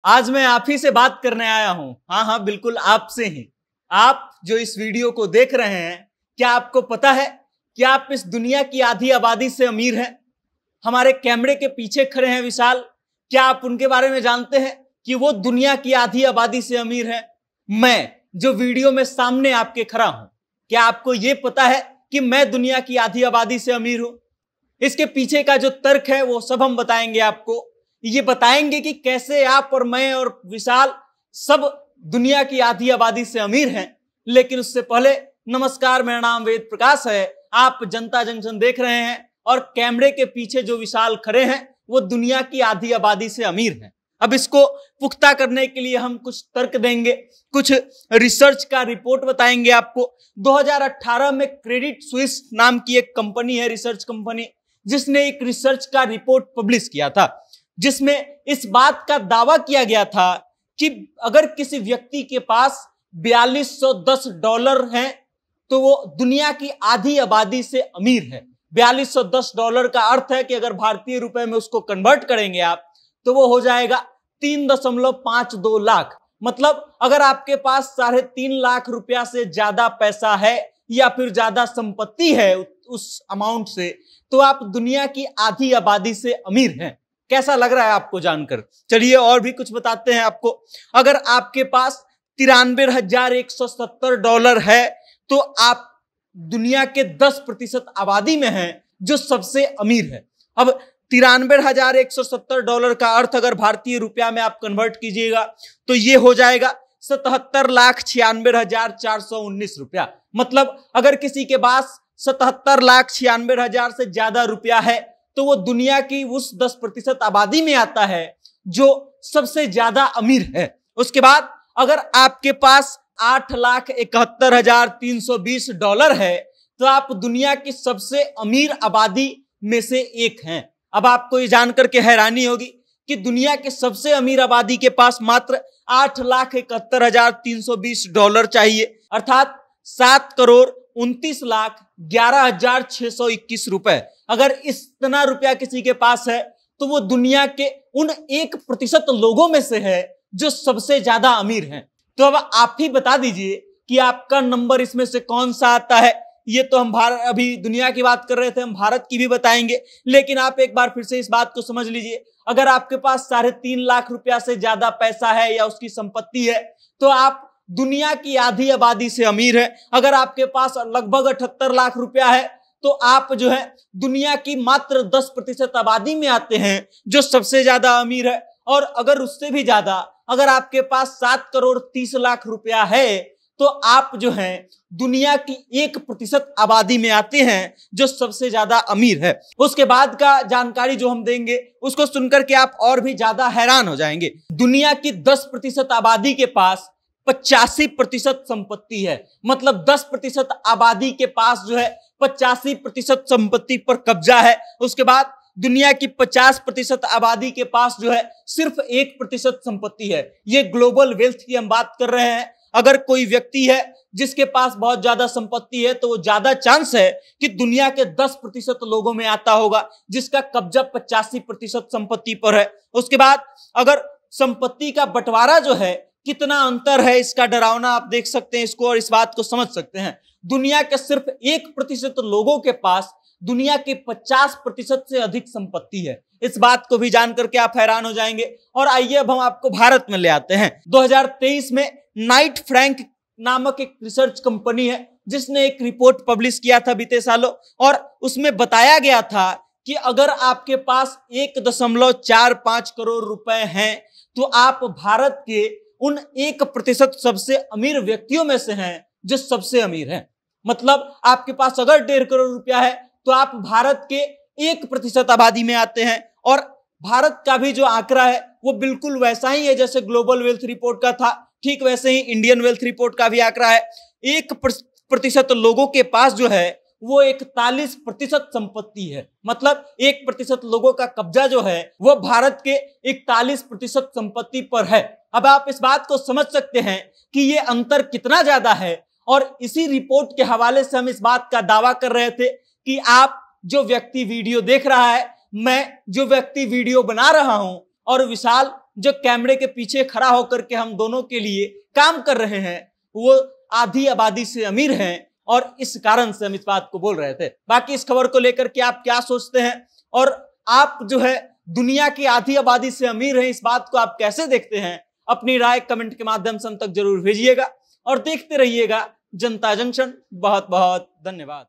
आज मैं आप ही से बात करने आया हूं। हाँ हाँ, बिल्कुल आपसे ही। आप जो इस वीडियो को देख रहे हैं, क्या आपको पता है कि आप इस दुनिया की आधी आबादी से अमीर हैं? हमारे कैमरे के पीछे खड़े हैं विशाल, क्या आप उनके बारे में जानते हैं कि वो दुनिया की आधी आबादी से अमीर हैं? मैं जो वीडियो में सामने आपके खड़ा हूं, क्या आपको यह पता है कि मैं दुनिया की आधी आबादी से अमीर हूं? इसके पीछे का जो तर्क है वो सब हम बताएंगे आपको। ये बताएंगे कि कैसे आप और मैं और विशाल सब दुनिया की आधी आबादी से अमीर हैं। लेकिन उससे पहले नमस्कार, मेरा नाम वेद प्रकाश है। आप जनता जंक्शन देख रहे हैं और कैमरे के पीछे जो विशाल खड़े हैं वो दुनिया की आधी आबादी से अमीर हैं। अब इसको पुख्ता करने के लिए हम कुछ तर्क देंगे, कुछ रिसर्च का रिपोर्ट बताएंगे आपको। 2018 में क्रेडिट स्विस नाम की एक कंपनी है, रिसर्च कंपनी, जिसने एक रिसर्च का रिपोर्ट पब्लिश किया था, जिसमें इस बात का दावा किया गया था कि अगर किसी व्यक्ति के पास $4210 हैं तो वो दुनिया की आधी आबादी से अमीर है। $4210 का अर्थ है कि अगर भारतीय रुपए में उसको कन्वर्ट करेंगे आप तो वो हो जाएगा 3.52 लाख। मतलब अगर आपके पास 3.5 लाख रुपया से ज्यादा पैसा है या फिर ज्यादा संपत्ति है उस अमाउंट से, तो आप दुनिया की आधी आबादी से अमीर हैं। कैसा लग रहा है आपको जानकर? चलिए और भी कुछ बताते हैं आपको। अगर आपके पास $93,170 है तो आप दुनिया के 10% आबादी में हैं जो सबसे अमीर है। अब $93,170 का अर्थ अगर भारतीय रुपया में आप कन्वर्ट कीजिएगा तो ये हो जाएगा 77,96,419 रुपया। मतलब अगर किसी के पास 77,96,000 से ज्यादा रुपया है तो वो दुनिया की उस 10% आबादी में आता है जो सबसे ज्यादा अमीर है। उसके बाद अगर आपके पास $8,71,320 है तो आप दुनिया की सबसे अमीर आबादी में से एक हैं। अब आपको ये जानकर के हैरानी होगी कि दुनिया के सबसे अमीर आबादी के पास मात्र $8,71,320 चाहिए, अर्थात 7,29,11,621 रुपए। अगर इतना रुपया किसी के पास है तो वो दुनिया के उन 1% लोगों में से है जो सबसे ज्यादा अमीर हैं। तो अब आप ही बता दीजिए कि आपका नंबर इसमें से कौन सा आता है। ये तो हम अभी दुनिया की बात कर रहे थे, हम भारत की भी बताएंगे, लेकिन आप एक बार फिर से इस बात को समझ लीजिए। अगर आपके पास 3.5 लाख रुपया से ज्यादा पैसा है या उसकी संपत्ति है तो आप दुनिया की आधी आबादी से अमीर है। अगर आपके पास लगभग 78 लाख रुपया है तो आप जो है दुनिया की मात्र 10% आबादी में आते हैं जो सबसे ज्यादा अमीर है। और अगर उससे भी ज्यादा, अगर आपके पास 7,30,00,000 रुपया है तो आप जो हैं दुनिया की 1% आबादी में आते हैं जो सबसे ज्यादा अमीर है। उसके बाद का जानकारी जो हम देंगे उसको सुनकर के आप और भी ज्यादा हैरान हो जाएंगे। दुनिया की 10% आबादी के पास 85% संपत्ति है। मतलब 10% आबादी के पास जो है 85% संपत्ति पर कब्जा है। उसके बाद दुनिया की 50% आबादी के पास जो है सिर्फ 1% संपत्ति है। ये ग्लोबल वेल्थ की हम बात कर रहे हैं। अगर कोई व्यक्ति है जिसके पास बहुत ज्यादा संपत्ति है तो वो ज्यादा चांस है कि दुनिया के 10% लोगों में आता होगा जिसका कब्जा 85% संपत्ति पर है। उसके बाद अगर संपत्ति का बंटवारा जो है, कितना अंतर है इसका डरावना आप देख सकते हैं इसको और इस बात को समझ सकते हैं। दुनिया के सिर्फ 1% लोगों के पास दुनिया के 50% से अधिक संपत्ति है। इस बात को भी जान करके आप हैरान हो जाएंगे। और आइए अब हम आपको भारत में ले आते हैं। 2023 में नाइट फ्रैंक नामक एक रिसर्च कंपनी है जिसने एक रिपोर्ट पब्लिश किया था बीते सालों, और उसमें बताया गया था कि अगर आपके पास 1.45 करोड़ रुपए हैं तो आप भारत के उन 1% सबसे अमीर व्यक्तियों में से हैं जो सबसे अमीर हैं। मतलब आपके पास अगर 1.5 करोड़ रुपया है तो आप भारत के 1% आबादी में आते हैं। और भारत का भी जो आंकड़ा है वो बिल्कुल वैसा ही है जैसे ग्लोबल वेल्थ रिपोर्ट का था, ठीक वैसे ही इंडियन वेल्थ रिपोर्ट का भी आंकड़ा है। 1% लोगों के पास जो है वो 41% संपत्ति है। मतलब 1% लोगों का कब्जा जो है वो भारत के 41% संपत्ति पर है। अब आप इस बात को समझ सकते हैं कि ये अंतर कितना ज्यादा है। और इसी रिपोर्ट के हवाले से हम इस बात का दावा कर रहे थे कि आप जो व्यक्ति वीडियो देख रहा है, मैं जो व्यक्ति वीडियो बना रहा हूं, और विशाल जो कैमरे के पीछे खड़ा होकर के हम दोनों के लिए काम कर रहे हैं वो आधी आबादी से अमीर हैं, और इस कारण से हम इस बात को बोल रहे थे। बाकी इस खबर को लेकर के आप क्या सोचते हैं, और आप जो है दुनिया की आधी आबादी से अमीर हैं, इस बात को आप कैसे देखते हैं? अपनी राय कमेंट के माध्यम से हम तक जरूर भेजिएगा और देखते रहिएगा जनता जंक्शन। बहुत बहुत धन्यवाद।